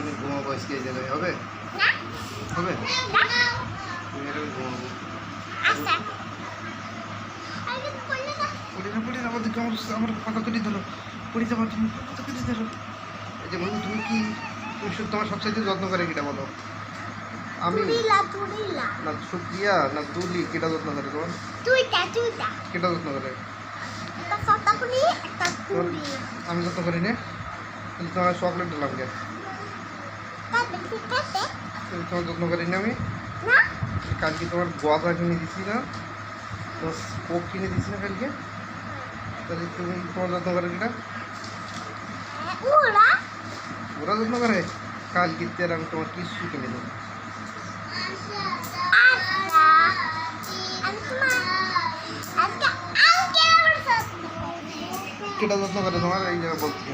তুমি ঘুমাবো আজকে এই জায়গায়, হবে? না হবে? না তুমি এরকম ঘুমাবো। আচ্ছা আরে বললে না পড়ে না আমাদেরকে আমার কথা তুলি ধরো, পড়ে যাবো, তুমি কথা তুলি ধরো। এই যে বন্ধু, তুমি কি তোমার সবচাইতে যত্ন করে কিটা বলো? আমি তুরিলা না সুপ্রিয়া না তুলি, কেটা যত্ন করে তোমার? তুইটা কেটা যত্ন করে? একটা ফটো করি একটা তুরি আমি যত্ন করি না, কিন্তু তোমার চকলেট দিলাম কেন? কাটে তোমার যত্ন করি না আমি? না কালকে তোমার গজা কিনে দিছি না, তোমার কোক কিনে দিছি না কালকে, তাহলে তুমি তোমার যত্ন করে কিনা? ওরা ওরা যত্ন করে? কালকে তেল আমি তোমার কিছু কিনে দেবো। আচ্ছা আমি তোমার আজকে আঙ্কেল আমার সাথে কেটা যত্ন করে তোমার এই জায়গায় বলছি।